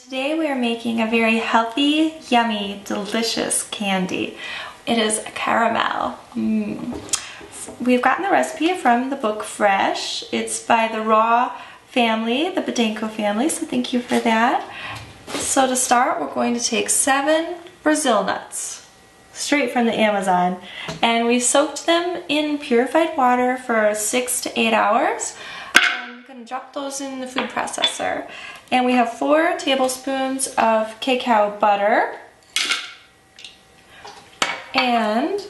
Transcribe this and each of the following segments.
Today we are making a very healthy, yummy, delicious candy. It is caramel. We've gotten the recipe from the book Fresh. It's by the Raw family, the Badenko family, so thank you for that. So to start, we're going to take 7 Brazil nuts, straight from the Amazon, and we soaked them in purified water for 6 to 8 hours. I'm going to drop those in the food processor. And we have 4 tablespoons of cacao butter and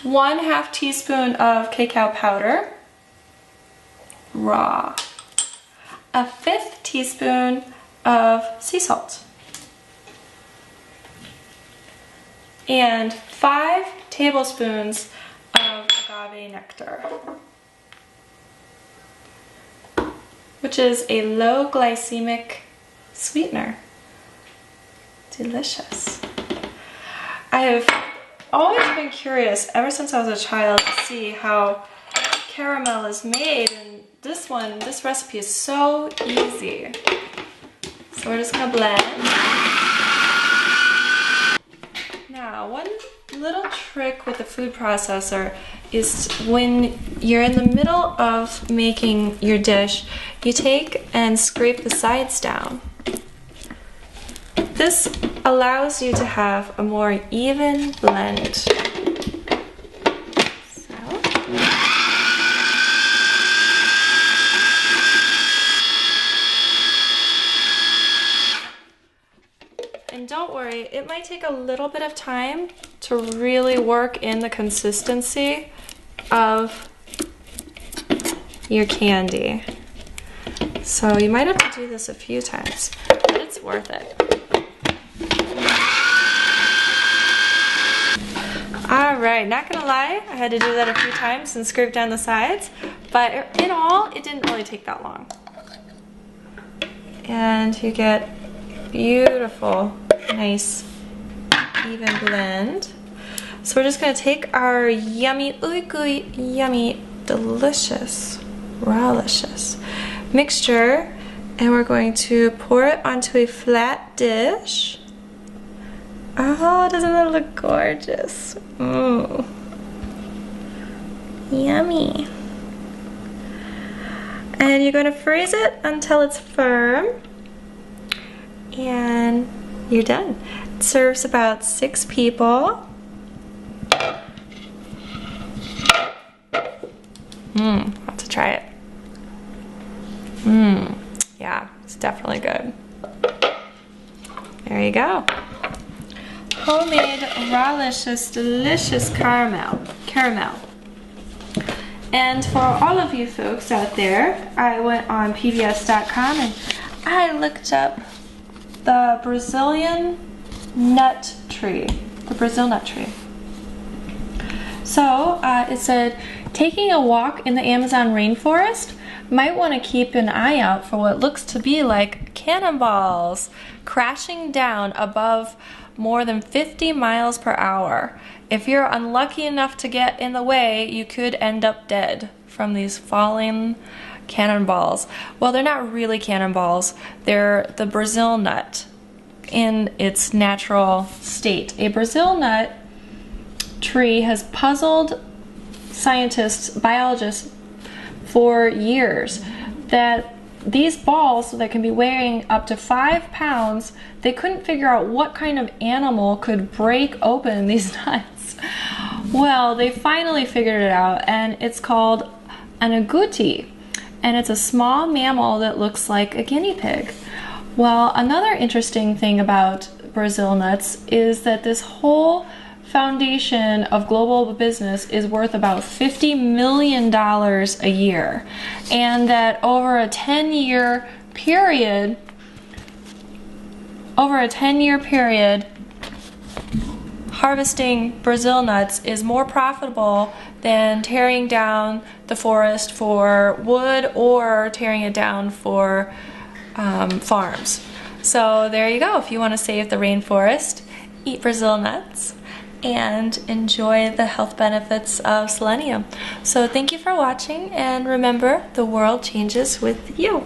1/2 teaspoon of cacao powder, raw, 1/5 teaspoon of sea salt, and 5 tablespoons of agave nectar, which is a low glycemic sweetener. Delicious. I have always been curious, ever since I was a child, to see how caramel is made, and this recipe is so easy. So we're just gonna blend. Now, one little trick with the food processor is when you're in the middle of making your dish, you take and scrape the sides down. This allows you to have a more even blend. So. And don't worry, it might take a little bit of time to really work in the consistency of your candy. So you might have to do this a few times, but it's worth it. Alright, not gonna lie, I had to do that a few times and scrape down the sides, but in all, it didn't really take that long. And you get beautiful, nice, even blend. So we're just gonna take our yummy, yummy, delicious, rawlicious mixture, and we're going to pour it onto a flat dish. Oh, doesn't that look gorgeous? Yummy. And you're going to freeze it until it's firm, and you're done. It serves about 6 people. Have to try it. Yeah, it's definitely good. There you go. Homemade, rawlicious, delicious caramel. And for all of you folks out there, I went on pbs.com and I looked up the Brazilian nut tree, the Brazil nut tree. So it said, taking a walk in the Amazon rainforest, might want to keep an eye out for what looks to be like cannonballs crashing down above more than 50 miles per hour. If you're unlucky enough to get in the way, you could end up dead from these falling cannonballs. Well, they're not really cannonballs. They're the Brazil nut in its natural state. A Brazil nut tree has puzzled scientists, biologists, for years, that these balls that can be weighing up to 5 pounds, they couldn't figure out what kind of animal could break open these nuts. Well, they finally figured it out, and it's called an agouti, and it's a small mammal that looks like a guinea pig. Well, another interesting thing about Brazil nuts is that this whole foundation of global business is worth about $50 million a year, and that over a 10-year period, harvesting Brazil nuts is more profitable than tearing down the forest for wood or tearing it down for farms. So there you go. If you want to save the rainforest, eat Brazil nuts and enjoy the health benefits of selenium. So thank you for watching, and remember, the world changes with you.